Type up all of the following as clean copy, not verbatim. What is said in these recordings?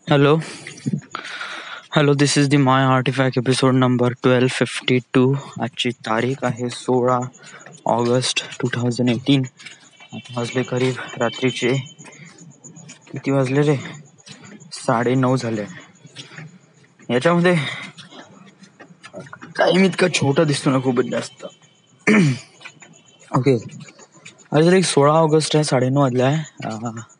Hello, hello. This is the My Artifact episode number 1252. आजची तारीख आहे 16 ऑगस्ट 2018. आता वाजले करीब रात्रीचे किती वाजले रे? 9:30 झाले. याच्यामध्ये टाइम इतका छोटा दिसतो ना, खूपच जास्त. ओके, आज एक 16 ऑगस्ट आहे, 9:30 वाजले आहे.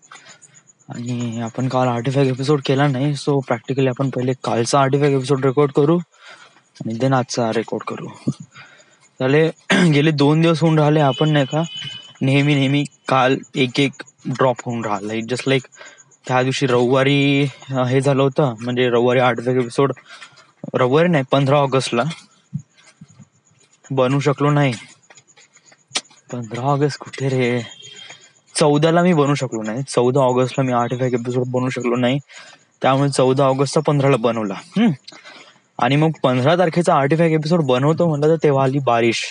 आणि आपण काल आर्टिफॅक्ट एपिसोड केला नाही, सो प्रॅक्टिकली आपण पहिले कालचा आर्टिफॅक्ट एपिसोड रेकॉर्ड करू आणि देन आजचा रेकॉर्ड करू. त्याले गेले 2 दिवस होऊन राहिले आपण नाही का नेहमी काल एक ड्रॉप होऊन राहिला. जस्ट लाईक त्या दिवशी रविवारी हे झालं होतं, म्हणजे रविवारी आर्टिफॅक्ट एपिसोड रविवारी नाही 15 ऑगस्टला बनवू शकलो नाही. 15 ऑगस्ट कुठे रे? 14ला मी बनवू शकलो नाही. 14 ऑगस्टला मी आर्टिफॅक्ट एपिसोड बनवू शकलो नाही, त्यामुळे 14 ऑगस्टचा 15ला बनवला. आणि मग 15 तारखेचा आर्टिफॅक्ट एपिसोड बनवतो म्हणलं तर तेव्हा आली बारिश,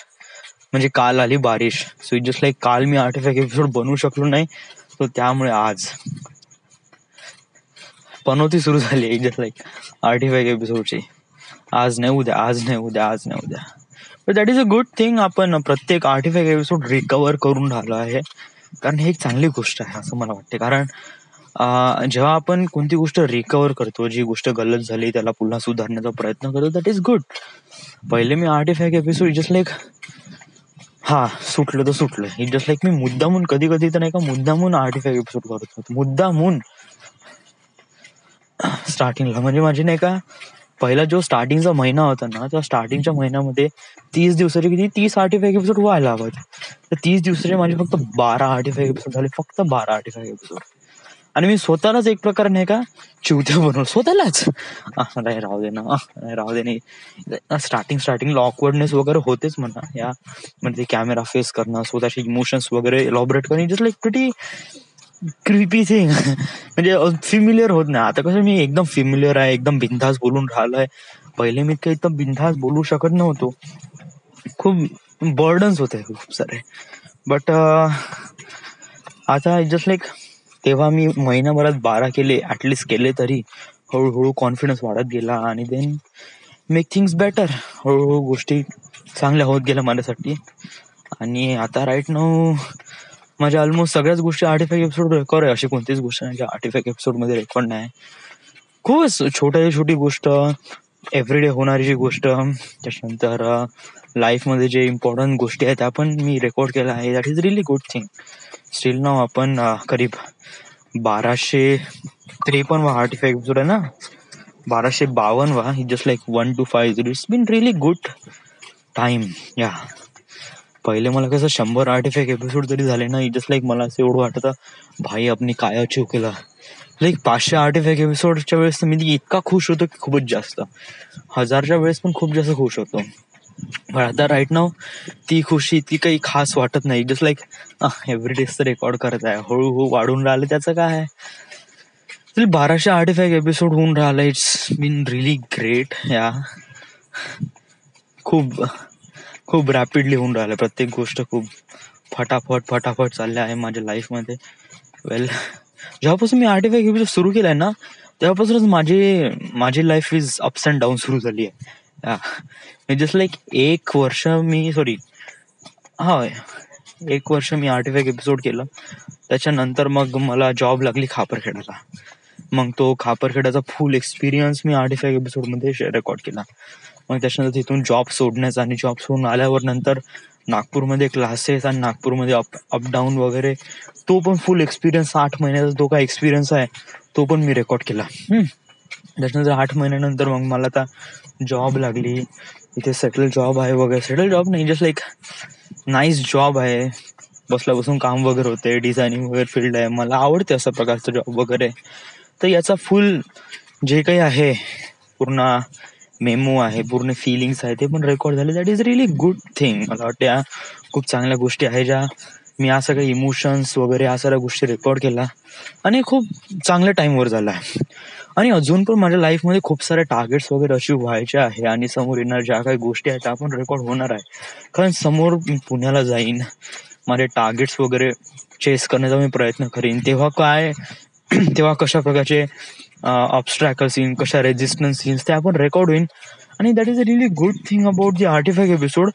म्हणजे काल आली बारिश. सो जस्ट लाईक काल मी आर्टिफॅक्ट एपिसोड बनवू शकलो नाही, तो त्यामुळे आज बनवती सुरू झाली. जस्ट लाईक आर्टिफॅक्ट एपिसोडची आज नाही उद्या, आज नाही उद्या, आज नाही उद्या. But that is a good thing. आपण प्रत्येक आर्टिफॅक्ट एपिसोड रिकवर करून राहिलो आहे, कारण हे एक चांगली गोष्ट आहे असं मला वाटते. कारण जेव्हा आपण कोणती गोष्ट रिकवर करतो, जी गोष्ट गलत झाली त्याला पुन्हा सुधारण्याचा प्रयत्न करतो, दॅट इज गुड. पहिले मी आर्टिफॅक्ट एपिसोड जस्ट लाईक सुटलं तर सुटलं. इट जस्ट लाईक मी मुद्दामून कधी तर नाही का मुद्दामून आर्टिफॅक्ट एपिसोड करत होतो, मुद्दामून स्टार्टिंगला. म्हणजे माझी नाही का पहिला जो स्टार्टिंगचा महिना होता ना, त्या स्टार्टिंगच्या महिन्यामध्ये 30 दिवसाचे किती 30 आर्टिफॅक्ट एपिसोड व्हायला हवं. तर 30 दिवसाचे माझे फक्त 12 आर्टिफॅक्ट एपिसोड झाले, फक्त 12 आर्टिफॅक्ट एपिसोड. आणि मी स्वतःलाच एक प्रकारे नाही का चिवत्या बनवलं स्वतःलाच. नाही राहू दे ना, राहू दे नाही. स्टार्टिंगला ऑकवर्डनेस वगैरे होतेच म्हणा, या म्हणजे कॅमेरा फेस करणं, स्वतःचे इमोशन्स वगैरे एलॉबरेट करणं, just like pretty creepy thing. म्हणजे फिमिलियर होत नाही. आता कसं मी एकदम फिमिलियर आहे, एकदम बिनधास्त बोलून राहिलोय. पहिले मी काही एकदम बिनधास्त बोलू शकत नव्हतो, खूप बर्डन्स होते खूप सारे. बट आता जस्ट लाईक तेव्हा मी महिनाभरात 12 केले, ऍटलिस्ट केले, तरी हळूहळू कॉन्फिडन्स वाढत गेला आणि देन मेक थिंग्स बेटर. हळूहळू गोष्टी चांगल्या होत गेल्या माझ्यासाठी. आणि आता राईट नाऊ माझ्या ऑलमोस्ट सगळ्याच गोष्टी आर्टिफॅक्ट एपिसोड रेकॉर्ड आहे. अशी कोणतीच गोष्ट नाही जी आर्टिफॅक्ट एपिसोड मध्ये रेकॉर्ड नाही. खूपच छोटी गोष्ट, एव्हरीडे होणारी जी गोष्ट, त्याच्यानंतर लाईफमध्ये जे इम्पॉर्टंट गोष्टी आहेत त्या पण मी रेकॉर्ड केल्या आहे. That is really good thing. स्टील नाव आपण करीब 1253 आर्टिफॅक्ट एपिसोड आहे ना, 1252. Just like 1 to 5. It's been really good time. या पहिले मला कसं 100 आर्टिफॅक्ट एपिसोड जरी झाले ना, जस्ट लाईक मला असं एवढं वाटतं भाई आपण काय अचीव केलं. लाईक 500 आर्टिफॅक्ट एपिसोडच्या वेळेस तर मी इतका खुश होतो की खूपच जास्त. 1000च्या वेळेस पण खूप जास्त खुश होतो. पण आता राईट नाव ती खुशी इतकी काही खास वाटत नाही. जस्ट लाईक एव्हरीडेच तर रेकॉर्ड करत आहे, हळूहळू वाढून राहिलं, त्याचं काय आहे. 1200 आर्टिफॅक्ट एपिसोड होऊन राहिला. It's been really great. Yeah खूप रॅपिडली होऊन राहिलं. प्रत्येक गोष्ट खूप फटाफट चालल्या आहे माझ्या लाईफमध्ये. वेल, जेव्हापासून मी आर्टिफॅक्ट एपिसोड सुरू केलाय ना, तेव्हापासूनच माझी life is ups and down सुरू झाली आहे. जस्ट लाईक 1 वर्ष मी आर्टिफॅक्ट एपिसोड केलं. त्याच्यानंतर मग मला जॉब लागली खापरखेड्याला. मग तो खापरखेड्याचा फुल एक्सपिरियन्स मी आर्टिफॅक्ट एपिसोड मध्ये रेकॉर्ड केला. मग त्याच्यानंतर तिथून जॉब सोडण्याचा आणि जॉब सोडून आल्यावर नंतर नागपूरमध्ये क्लासेस आणि नागपूरमध्ये अपडाऊन वगैरे, तो पण फुल एक्सपिरियन्स 8 महिन्याचा तो काय एक्सपिरियन्स आहे तो पण मी रेकॉर्ड केला. त्याच्यानंतर 8 महिन्यानंतर मग मला आता जॉब लागली. इथे सेटल जॉब आहे वगैरे. सेटल जॉब नाही, जस्ट लाईक नाईस जॉब आहे. बसल्या बसून काम वगैरे होते, डिझायनिंग वगैरे फील्ड आहे, मला आवडते असं प्रकारचं जॉब वगैरे. तर याचा फुल जे काही आहे पूर्ण मेमो आहे, पूर्ण फिलिंग्स आहे, ते पण रेकॉर्ड झाले. That is really good thing. मला वाटतं या खूप चांगल्या गोष्टी आहे ज्या मी या सगळ्या इमोशन्स वगैरे या सगळ्या गोष्टी रेकॉर्ड केला आणि खूप चांगल्या टाइमवर झाला आहे. आणि अजून पण माझ्या लाईफमध्ये खूप सारे टार्गेट्स वगैरे अचीव व्हायचे आहे आणि समोर येणार ज्या काही गोष्टी आहेत त्या पण रेकॉर्ड होणार आहे. कारण समोर मी पुण्याला जाईन, माझे टार्गेट्स वगैरे चेस करण्याचा मी प्रयत्न करीन, तेव्हा काय तेव्हा कशा प्रकारचे ऑब्स्ट्रॅकल सीन, कशा रेजिस्टन्स सीन्स ते आपण रेकॉर्ड होईल. आणि that is a really good thing about the artifact episode,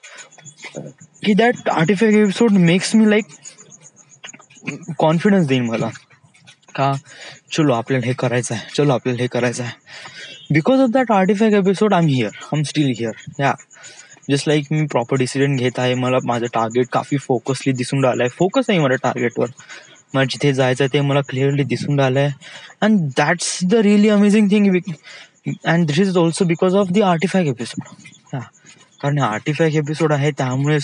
की that artifact episode makes me like confidence देईन मला, का चलो आपल्याला हे करायचं आहे, चलो आपल्याला हे करायचं आहे. Because of that artifact episode I am still here. Yeah just like me proper decision घेत आहे, मला माझं टार्गेट काफी फोकसली दिसून राहिलं आहे, फोकस आहे माझ्या टार्गेटवर, मला जिथे जायचं आहे ते मला क्लिअरली दिसून राहिलं आहे. And that's the really amazing thing. And this is also because of the artefact episode. हा, कारण आर्टिफॅक्ट एपिसोड आहे त्यामुळेच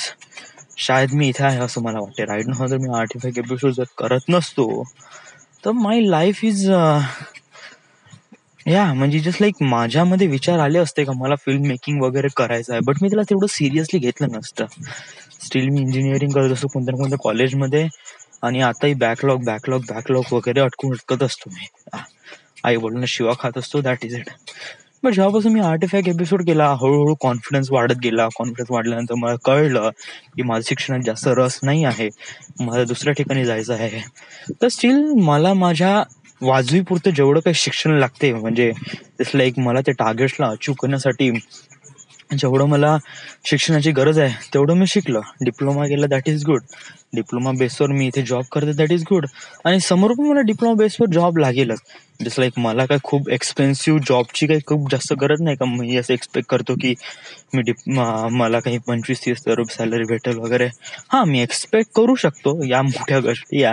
शायद मी इथे आहे असं मला वाटते. राईट नाव जर मी आर्टिफॅक्ट एपिसोड जर करत नसतो तर माय लाईफ इज म्हणजे जस्ट लाईक माझ्यामध्ये विचार आले असते का मला फिल्म मेकिंग वगैरे करायचं आहे, बट मी त्याला तेवढं सिरियसली घेतलं नसतं. स्टील मी इंजिनिअरिंग करत असतो कोणत्या ना कोणत्या कॉलेजमध्ये, आणि आताही बॅकलॉग वगैरे अटकत असतो मी. आई वडिलांना शिवा खात असतो, दॅट इज इट. बट जेव्हापासून मी आर्टिफॅक्ट एपिसोड केला, हळूहळू कॉन्फिडन्स वाढत गेला. कॉन्फिडन्स वाढल्यानंतर मला कळलं की माझं शिक्षणात जास्त रस नाही आहे, मला दुसऱ्या ठिकाणी जायचं आहे. तर स्टील मला माझ्या वाजवीपुरतं जेवढं काही शिक्षण लागते, म्हणजे जसं लाईक मला त्या टार्गेट्सला अचीव करण्यासाठी जेवढं मला शिक्षणाची गरज आहे तेवढं मी शिकलं. डिप्लोमा केलं, दॅट इज गुड. डिप्लोमा बेसवर मी इथे जॉब करते, दॅट इज गुड. आणि समोर पण मला डिप्लोमा बेसवर जॉब लागेलच. जसं लाईक मला काय खूप एक्सपेन्सिव्ह जॉबची काही खूप जास्त गरज नाही का मी असं एक्सपेक्ट करतो की मला काही 25-30 रुपये सॅलरी भेटेल वगैरे. हां, मी एक्सपेक्ट करू शकतो या मोठ्या गोष्टी,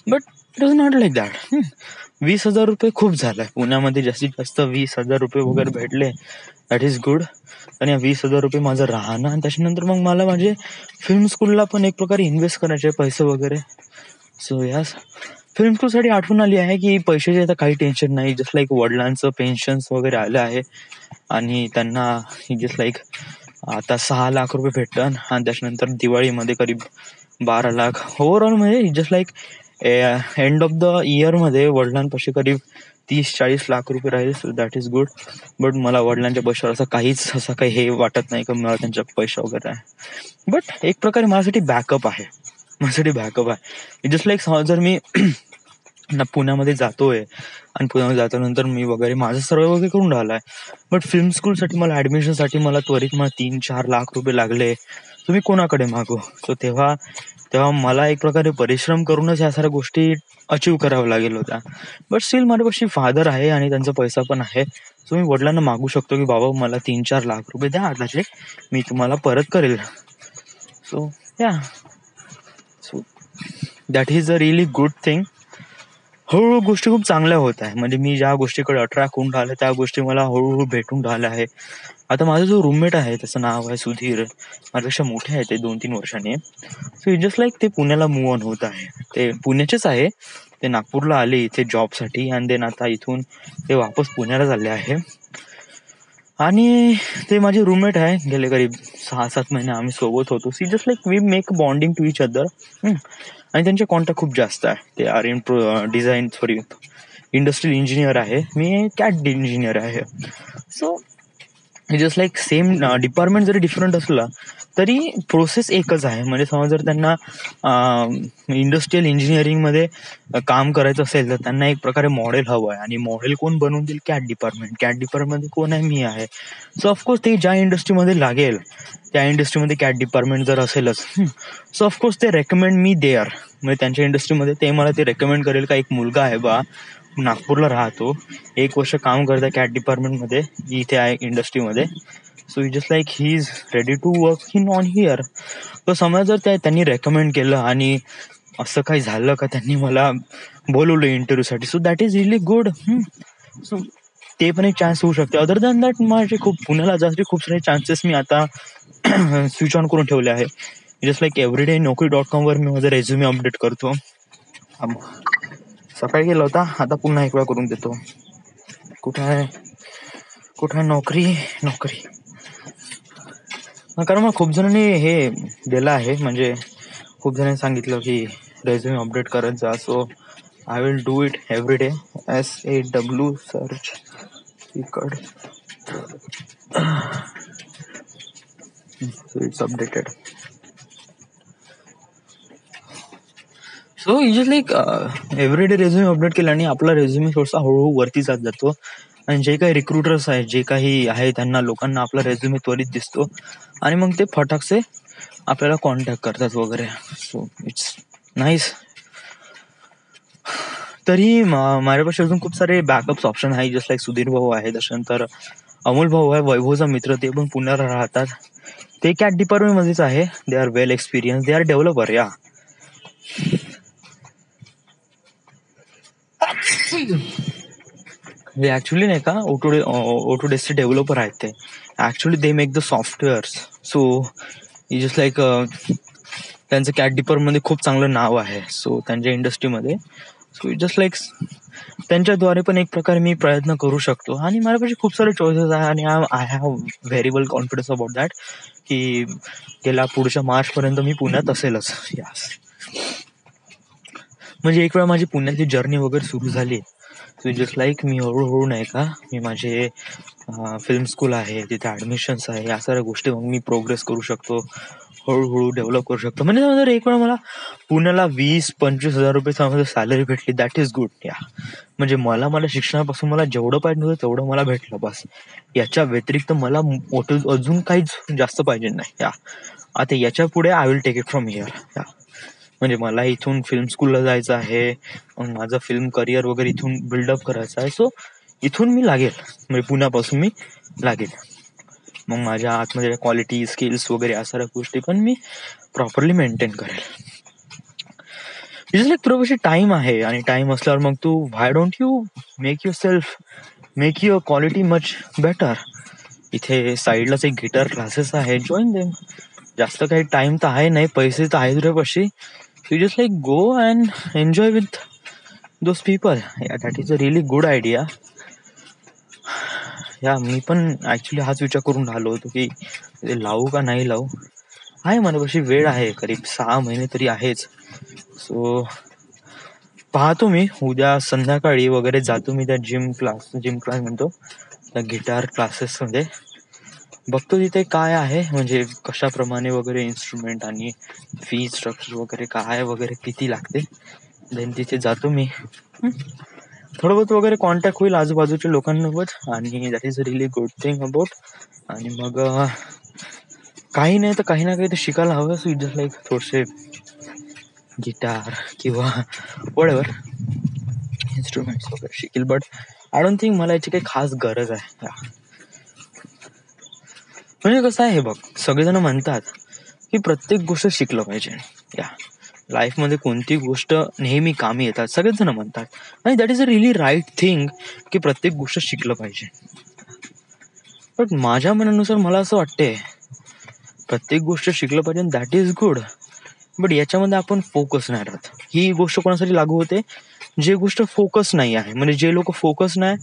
but it was not like that. 20,000 रुपये खूप झालंय. पुण्यामध्ये जास्तीत जास्त 20,000 रुपये वगैरे भेटले, दॅट इज गुड. आणि 20,000 रुपये माझं राहणं, आणि त्याच्यानंतर मग मला माझे फिल्म स्कूलला पण एक प्रकारे इन्व्हेस्ट करायचे पैसे वगैरे. सो यस, फिल्म स्कूलसाठी आठवण आली आहे की पैशाचे आता काही टेन्शन नाही. जस्ट लाईक वडिलांचं पेन्शन्स वगैरे आलं आहे, आणि त्यांना जस्ट लाईक आता 6 लाख रुपये भेटतात, आणि त्याच्यानंतर दिवाळीमध्ये करीब 12 लाख. ओव्हरऑल म्हणजे just like end of the इयरमध्ये वडिलांपाशी करीब 30-40 लाख रुपये राहील. So that is good. But मला वडिलांच्या पैशावर असं काही हे वाटत नाही का मला त्यांच्या पैसा वगैरे आहे. बट एक प्रकारे माझ्यासाठी बॅकअप आहे. जस्ट लाईक जर मी पुण्यामध्ये जातोय, आणि पुण्यामध्ये जातानंतर मी वगैरे माझं सर्व वगैरे करून राहिलाय, बट फिल्म स्कूलसाठी मला ॲडमिशनसाठी मला त्वरित 3-4 लाख रुपये लागले. तुम्ही कोणाकडे मागू? सो तेव्हा मला एक प्रकारे परिश्रम करूनच या साऱ्या गोष्टी अचीव कराव्या लागेल होत्या. बट स्टील माझ्यापाशी फादर आहे आणि त्यांचा पैसा पण आहे. सो मी वडिलांना मागू शकतो की बाबा मला 3-4 लाख रुपये द्या आताचे, मी तुम्हाला परत करेल. So that is a really good thing. हळूहळू गोष्टी खूप चांगल्या होत आहे. म्हणजे मी ज्या गोष्टीकडे अट्रॅक्ट होऊन राहिले त्या गोष्टी मला हळूहळू भेटून राहिल्या आहे. आता माझा जो रूममेट आहे त्याचं नाव आहे सुधीर, माझ्यापेक्षा मोठे आहे ते 2-3 वर्षांनी. सो जस्ट लाईक ते पुण्याला मूव्ह ऑन होत आहे. ते पुण्याचेच आहे, ते नागपूरला आले इथे जॉबसाठी, आणि देन आता इथून ते वापस पुण्याला चालले आहे. आणि ते माझे रूममेट आहे, गेले करीब 6-7 महिने आम्ही सोबत होतो. See just like we make bonding to each other. आणि त्यांचे कॉन्टॅक्ट खूप जास्त आहे. ते आर इन इंडस्ट्रियल इंजिनियर आहे, मी कॅट इंजिनियर आहे. So just like same department जरी डिफरंट असलं तरी प्रोसेस एकच आहे. म्हणजे समज जर त्यांना इंडस्ट्रियल इंजिनिअरिंगमध्ये काम करायचं असेल तर त्यांना एक प्रकारे मॉडेल हवं आहे, आणि मॉडेल कोण बनवून देईल? कॅट डिपार्टमेंट कोण आहे? मी आहे. सो ऑफकोर्स ते ज्या इंडस्ट्रीमध्ये लागेल त्या इंडस्ट्रीमध्ये कॅट डिपार्टमेंट जर असेलच, सो ऑफकोर्स ते रेकमेंड मी देअर. म्हणजे त्यांच्या इंडस्ट्रीमध्ये ते मला ते रेकमेंड करेल का एक मुलगा आहे बा, नागपूरला राहतो, 1 वर्ष काम करत आहे कॅट डिपार्टमेंटमध्ये, इथे आहे इंडस्ट्रीमध्ये. So just like he is ready to work in on here. तर समजा जर त्यांनी रेकमेंड केलं आणि असं काही झालं का त्यांनी मला बोलवलं इंटरव्ह्यूसाठी, so that is really good. So ते पण एक चान्स होऊ शकते. अदर दॅन दॅट माझे पुण्याला जास्त खूप सारे चान्सेस मी आता स्विच ऑन करून ठेवले आहे. जस्ट लाईक एव्हरीडे Naukri.com वर मी माझा रेझ्युमे अपडेट करतो. सकाळी गेला होता, आता पुन्हा एक वेळा करून देतो. कुठं आहे नोकरी. कारण मला खूप जणांनी हे दिलं आहे, म्हणजे खूप जणांनी सांगितलं की रेझ्युमे अपडेट करत जा. So I will do it everyday. SAW search इकड. So it's updated. So just like everyday resume update केल्याने आपला रेझ्युमे थोडासा हळूहळू वरती जात जातो. आणि जे काही रिक्रुटर्स आहेत, जे काही आहे, त्यांना लोकांना आपला रेझ्युमे त्वरित दिसतो आणि मग ते फटाकसे आपल्याला कॉन्टॅक्ट करतात वगैरे. So it's nice. तरी माझ्यापाशी अजून खूप सारे बॅकअप्स ऑप्शन आहे. जस्ट लाईक सुधीर भाऊ आहे, त्याच्यानंतर अमोल भाऊ आहे, वैभवचा मित्र, ते पण पुण्याला राहतात. ते कॅट डिपार्टमेंट मध्येच आहे. They are well experience, they are developer. या ते ऍक्च्युली नाही का ऑटोडेस्कचे डेव्हलपर आहेत. ते actually they make the softwares. So just like त्यांचं कॅट डिपार्टमेंटमध्ये खूप चांगलं नाव आहे. सो त्यांच्या इंडस्ट्रीमध्ये. सो जस्ट लाईक त्यांच्याद्वारे पण एक प्रकारे मी प्रयत्न करू शकतो. आणि माझ्यापाशी खूप सारे चॉईसेस आहे आणि I have very well confidence about that की गेल्या पुढच्या मार्चपर्यंत मी पुण्यात असेलच. यास म्हणजे एक वेळा माझी पुण्यातली जर्नी वगैरे सुरू झाली. सो जस्ट लाईक मी हळूहळू नाही का, मी माझे फिल्म स्कूल आहे, तिथे ॲडमिशन्स आहे, या साऱ्या गोष्टी मग मी प्रोग्रेस करू शकतो, हळूहळू डेव्हलप करू शकतो. म्हणजे जर एक वेळा मला पुण्याला 20-25 हजार रुपये सॅलरी भेटली, दॅट इज गुड. या म्हणजे मला शिक्षणापासून मला जेवढं पाहिजे होतं तेवढं मला भेटलं बस. याच्या व्यतिरिक्त मला मोठं अजून काहीच जास्त पाहिजे नाही. या आता याच्या पुढे I will take it from here. Yeah म्हणजे मला इथून फिल्म स्कूलला जायचं आहे, मग माझं फिल्म करिअर वगैरे इथून बिल्डअप करायचं आहे. सो इथून मी लागेल, म्हणजे पुण्यापासून मी लागेल. मग माझ्या आतमध्ये क्वालिटी, स्किल्स वगैरे या साऱ्या गोष्टी पण मी प्रॉपरली मेंटेन करेल. इट्स लाईक तुझ्यापाशी टाइम आहे, आणि टाइम असल्यावर मग तू why don't you make your quality much better. इथे साईडलाच एक गिटार क्लासेस आहे, जॉईन देम. जास्त काही टाइम तर आहे नाही, पैसे तर आहे तुझ्यापाशी. You just like go and enjoy with those people. That is a really good idea. या मी पण ऍक्च्युली हाच विचार करून राहिलो होतो की लावू का नाही लावू. आहे माझ्यापाशी वेळ आहे, करीब 6 महिने तरी आहेच. सो पाहतो मी उद्या संध्याकाळी वगैरे जातो मी त्या जिम क्लास म्हणतो, त्या गिटार क्लासेसमध्ये. बघतो तिथे काय आहे, म्हणजे कशाप्रमाणे वगैरे इन्स्ट्रुमेंट आणि फी स्ट्रक्चर वगैरे काय वगैरे किती लागते. देन तिथे जातो मी, थोडं बहुत वगैरे कॉन्टॅक्ट होईल आजूबाजूच्या लोकांसोबत, आणि that is a really good thing about. आणि मग काही नाही तर काही ना काही तर शिकायला हवं. सो जस्ट लाईक थोडेसे गिटार किंवा वॉटेवर इन्स्ट्रुमेंट्स वगैरे शिकेल. बट आय डोंट थिंक मला याची काही खास गरज आहे. म्हणजे कसं आहे बघ, सगळेजण म्हणतात की प्रत्येक गोष्ट शिकलं पाहिजे. या लाईफमध्ये कोणती गोष्ट नेहमी कामी येतात, सगळेच जण म्हणतात. आणि that is a really right thing की प्रत्येक गोष्ट शिकलं पाहिजे. बट माझ्या मनानुसार मला असं वाटते प्रत्येक गोष्ट शिकलं पाहिजे, दॅट इज गुड. बट याच्यामध्ये आपण फोकस नाही राहत. ही गोष्ट कोणासाठी लागू होते, जे गोष्ट फोकस नाही आहे. म्हणजे जे लोक फोकस नाही,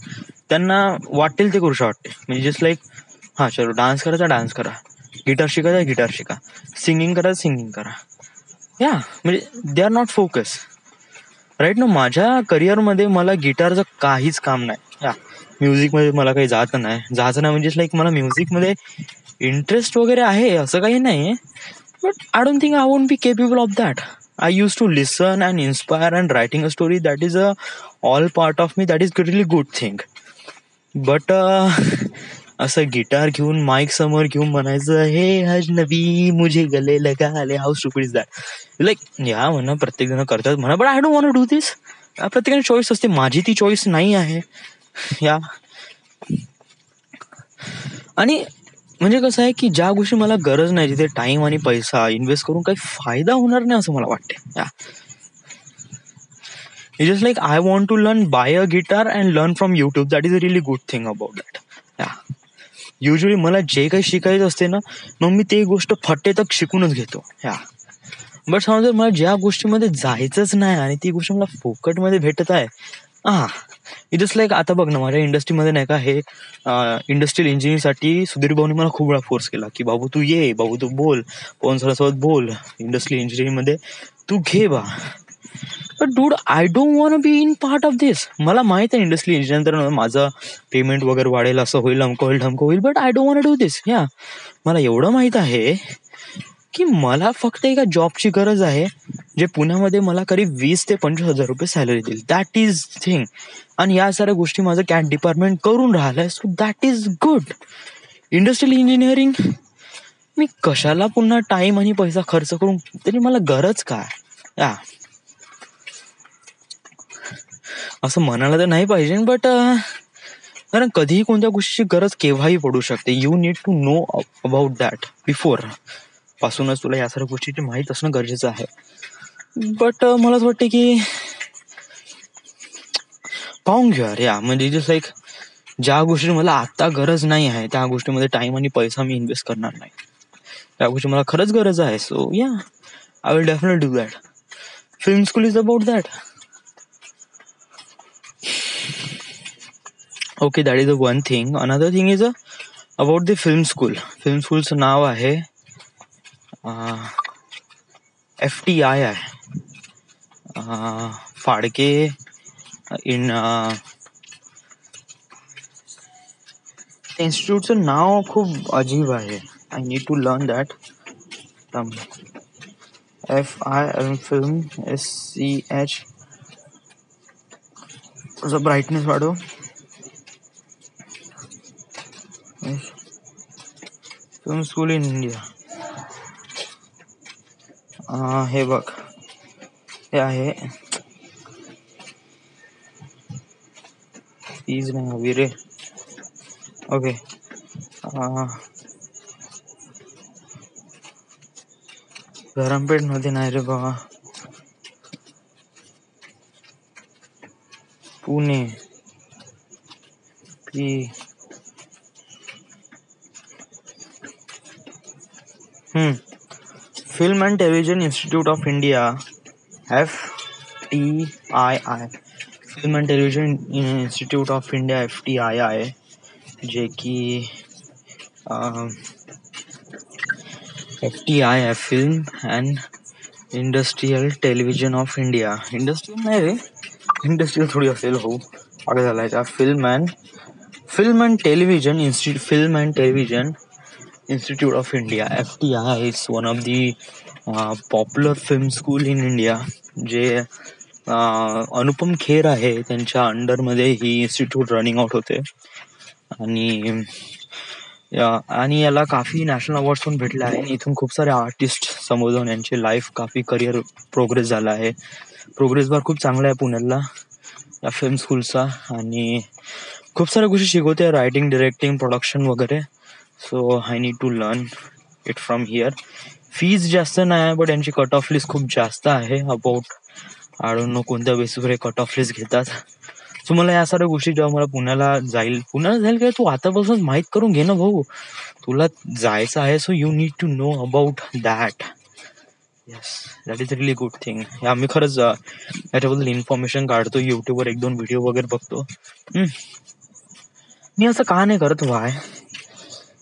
त्यांना वाटेल ते करू वाटते. म्हणजे जस्ट लाईक चलो डान्स करायचा डान्स करा, गिटार शिकायचा गिटार शिका, सिंगिंग करायचं सिंगिंग करा. या म्हणजे they are not focus right ना. माझ्या करिअरमध्ये मला गिटारचं काहीच काम नाही. या म्युझिकमध्ये मला काही जायचं नाही म्हणजे लाईक मला म्युझिकमध्ये इंटरेस्ट वगैरे आहे असं काही नाही. But I don't think I won't be capable of that. I use to listen and inspire and writing a story. That is a all part of me. That is really good thing. But असं guitar घेऊन mike समोर घेऊन म्हणायचं हे अजनबी मुझे गले लगा ले, how stupid is that. Like या म्हणा प्रत्येक जण करतात म्हणा, but I don't want to do this. प्रत्येकाने चॉईस असते, माझी ती चॉईस नाही आहे. या आणि म्हणजे कसं आहे की ज्या गोष्टी मला गरज नाही, तिथे टाइम आणि पैसा इन्व्हेस्ट करून काही फायदा होणार नाही असं मला वाटते. Yeah it is like I want to learn buy a guitar and learn from YouTube. That is a really good thing about that. Yeah usually मला जे काही शिकायचं असते ना, मग मी ते गोष्ट फट्टे तक शिकूनच घेतो. या बट समजा मला ज्या गोष्टीमध्ये जायचंच नाही आणि ती गोष्ट मला फोकटमध्ये भेटत आहे, इट इज लाईक आता बघ ना, माझ्या इंडस्ट्रीमध्ये नाही का हे इंडस्ट्रियल इंजिनिअरिंगसाठी सुधीर भाऊनी मला खूप वेळा फोर्स केला की बाबू तू ये, बाबू तू बोल, पवन सरांसोबत बोल, इंडस्ट्रियल इंजिनिअरिंगमध्ये तू घे बा. But dude I don't want be in part of this. मला माहित आहे इंडस्ट्रियल इंजिनिअरिंग तर माझं पेमेंट वगैरे वाढेल, असं होईल, अमकं होईल ढमकं होईल, but I don't want do this. या मला एवढं माहित आहे की मला फक्त एका जॉबची गरज आहे जे पुण्यामध्ये मला करीब 20,000 ते 25,000 रुपये सॅलरी देईल. That is thing. आणि या साऱ्या गोष्टी माझं कॅट डिपार्टमेंट करून राहिलंय, so that is good. Industrial engineering मी कशाला पुन्हा टाइम आणि पैसा खर्च करून, त्याची मला गरज काय या असं म्हणायला तर नाही पाहिजे, बट कारण कधीही कोणत्या गोष्टीची गरज केव्हाही पडू शकते. You need to know about that before. पासूनच तुला या सर्व गोष्टीची माहीत असणं गरजेचं आहे. बट मला असं वाटतं की पाहून घेऊया रे. म्हणजे जस्ट लाईक ज्या गोष्टी मला आता गरज नाही आहे त्या गोष्टीमध्ये टाइम आणि पैसा मी इन्व्हेस्ट करणार नाही. त्या गोष्टी मला खरंच गरज आहे, सो या I will definitely do that. Film school is about that. Okay, that is the one thing. Another thing is about the film school. Film स्कूलचं नाव आहे FTI. फाडके इन इन्स्टिट्यूटचं नाव खूप अजीब आहे. I need to learn that. FI film SCH. Brightness वाढव. Film school in India. हे बघ, हे आहे. फीज नाही हवी रे. ओके, धरमपेठ मध्ये नाही रे बाबा, Pune. Film and television institute of India, FTII. Film and television institute of India FTII, जे की FTII film and industrial television of India. Industrial नाही रे, इंडस्ट्रियल थोडी असेल हो, आगे झालाय का. Film and television Institute of India, FTI is one of the popular film school in India. जे अनुपम खेर आहे त्यांच्या अंडरमध्ये ही इन्स्टिट्यूट रनिंग आउट होते. आणि याला काफी नॅशनल अवॉर्ड्स पण भेटले आहे. इथून खूप सारे आर्टिस्ट समोरून यांचे लाईफ काफी करिअर प्रोग्रेस झाला आहे. प्रोग्रेस बार खूप चांगला आहे पुण्याला या फिल्म स्कूलचा. आणि खूप साऱ्या गोष्टी शिकवते, रायटिंग, डिरेक्टिंग, प्रोडक्शन वगैरे. So I need to learn it from here. Fees जास्त नाही आहे, बट यांची कट ऑफ लिस्ट खूप जास्त आहे. अबाउट आय डोंट नो कोणत्या बेसिसवर कट ऑफ लिस्ट घेतात. सो मला या साऱ्या गोष्टी जेव्हा मला पुण्याला जाईल काय, तू आतापासूनच माहीत करून घे ना भाऊ. तुला जायचं आहे, so you need to know about that. Yes, that is really good thing. मी खरंच याच्याबद्दल इन्फॉर्मेशन काढतो, युट्यूबवर 1-2 व्हिडिओ वगैरे बघतो. मी असं का नाही करत व्हाय.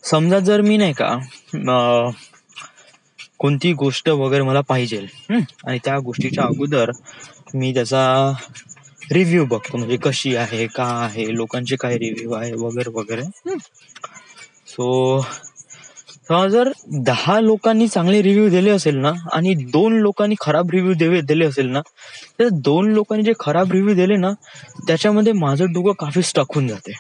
समजा जर मी नाही का कोणती गोष्ट वगैरे मला पाहिजे आणि त्या गोष्टीच्या अगोदर मी त्याचा रिव्ह्यू बघतो, म्हणजे कशी आहे, का आहे, लोकांचे काय रिव्ह्यू आहे वगैरे वगैरे. सो जर 10 लोकांनी चांगले रिव्ह्यू दिले असेल ना आणि 2 लोकांनी खराब रिव्ह्यू दिले असेल ना, तर 2 लोकांनी जे खराब रिव्ह्यू दिले ना त्याच्यामध्ये माझं डोकं काफी स्टक होऊन जाते.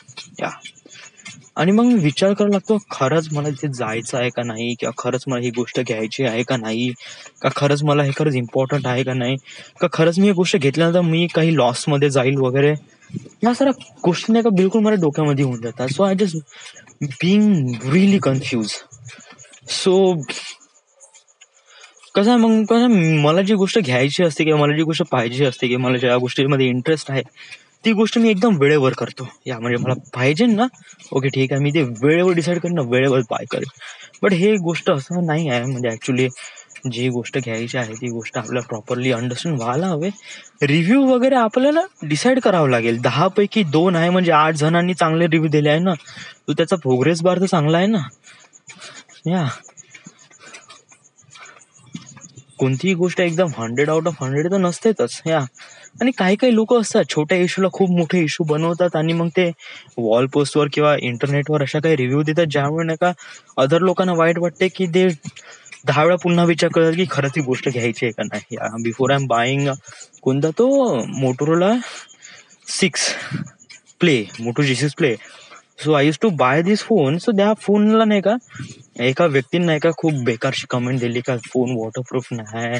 आणि मग विचार करायला लागतो, खरंच मला इथे जायचं आहे का नाही, किंवा खरंच मला ही गोष्ट घ्यायची आहे का नाही, का खरंच मला हे खरंच इम्पॉर्टंट आहे का नाही, का खरंच मी ही गोष्ट घेतल्यानंतर मी काही लॉसमध्ये जाईल वगैरे. या साऱ्या गोष्टी नाही का बिलकुल माझ्या डोक्यामध्ये होऊन जातात. So I just being really confuse. So कसं मला जी गोष्ट घ्यायची असते किंवा मला जी गोष्ट पाहिजे असते किंवा मला ज्या गोष्टीमध्ये इंटरेस्ट आहे ती गोष्ट मी एकदम वेळेवर करतो. म्हणजे मला पाहिजे ना, ओके ठीक आहे, मी ते वेळेवर डिसाईड करेन ना, वेळेवर बाय करेन. बट हे गोष्ट असं नाही आहे. म्हणजे ऍक्च्युली जी गोष्ट घ्यायची आहे ती गोष्ट आपल्याला प्रॉपरली अंडरस्टँड व्हायला हवे. रिव्ह्यू वगैरे आपल्याला डिसाईड करावं लागेल. 10 पैकी 2 आहे म्हणजे 8 जणांनी चांगले रिव्ह्यू दिले आहे ना, तो त्याचा प्रोग्रेस बार तर चांगला आहे ना. कोणतीही गोष्ट एकदम 100 आउट ऑफ 100 तर नसतेच. आणि काही लोक असतात छोट्या इश्यूला खूप मोठे इश्यू बनवतात आणि मग ते वॉल पोस्टवर किंवा इंटरनेटवर अशा काही रिव्ह्यू देतात ज्यामुळे नाही का अदर लोकांना वाईट वाटते की 10 वेळा पुन्हा विचार करत की खरंच ही गोष्ट घ्यायची आहे का नाही. बिफोर आय एम बाईंग कोणता तो Motorola 6 play, Moto G6 play. So I use to buy this phone. सो त्या फोनला नाही का एका व्यक्तीने नाही का खूप बेकारशी कमेंट दिली का फोन वॉटरप्रूफ नाही.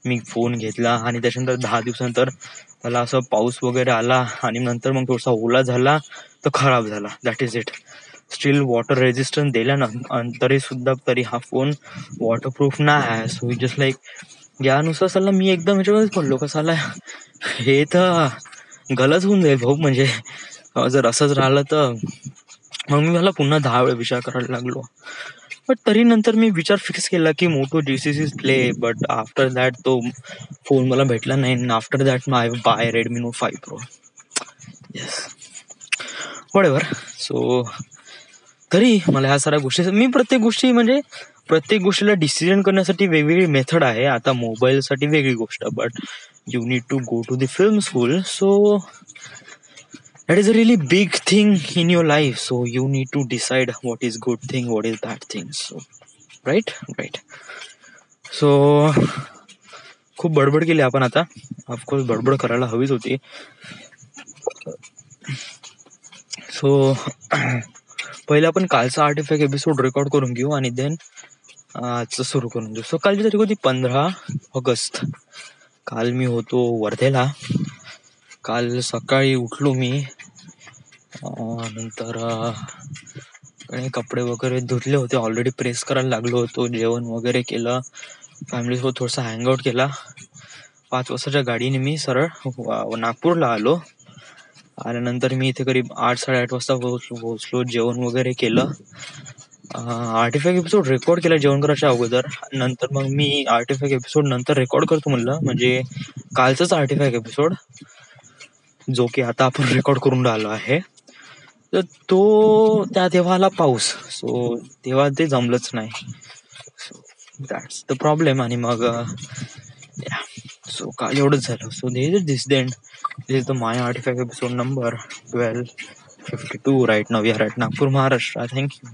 मी फोन घेतला आणि त्याच्यानंतर 10 दिवसानंतर त्याला असं पाऊस वगैरे आला आणि नंतर मग थोडासा ओला झाला तर खराब झाला. That is it. Steel water resistance दिल्यानंतर सुद्धा तरी हा फोन वॉटरप्रूफ नाही आहे. सो जस्ट लाईक यानुसार साला मी एकदम ह्याच्यामध्येच पडलो का साला हे तर गलत होऊन जाईल भाऊ. म्हणजे जर असंच राहिलं तर मग मी मला पुन्हा 10 वेळा विचार करायला लागलो. बट तरी नंतर मी विचार फिक्स केला की Moto G6 is play. But after that तो फोन मला भेटला नाही. After that my buy Redmi Note 5 Pro. Yes whatever. So तरी मला ह्या साऱ्या गोष्टी मी प्रत्येक गोष्टीला डिसिजन करण्यासाठी वेगवेगळी मेथड आहे. आता मोबाईलसाठी वेगळी गोष्ट. But you need to go to the film school. So that is a really big thing in your life. So you need to decide what is good thing, what is bad thing. So right. So खूप बडबड केली आपण आता. Of course बडबड करायला हवीच होती. So पहिले आपण कालचा आर्टिफॅक्ट एपिसोड रेकॉर्ड करून घेऊ आणि देन आजचं सुरू करून घेऊ. सो कालची तारीख होती 15 ऑगस्ट. काल मी होतो वर्धेला. काल सकाळी उठलो मी. नंतर कपडे वगैरे धुतले होते. ऑलरेडी प्रेस करायला लागलो होतो. जेवण वगैरे केलं. फॅमिलीसोबत थोडासा हँगआउट केला. 5 वाजताच्या गाडीने मी सरळ नागपूरला आलो. आल्यानंतर मी इथे करीब 8-8:30 वाजता पोहोचलो. जेवण वगैरे केलं. आर्टिफॅक्ट एपिसोड रेकॉर्ड केला जेवण करायच्या अगोदर. नंतर मग मी आर्टिफॅक्ट एपिसोड नंतर रेकॉर्ड करतो म्हणलं. म्हणजे कालचाच आर्टिफॅक्ट एपिसोड जो की आता आपण रेकॉर्ड करून राहिलो आहे. तर तो तेव्हा आला पाऊस. सो तेव्हा ते जमलंच नाही. So that's the problem. आणि मग सो काल एवढंच झालं. So this is the my artifact episode number 1252 right नाव. We are at Nagpur, Maharashtra. Thank you.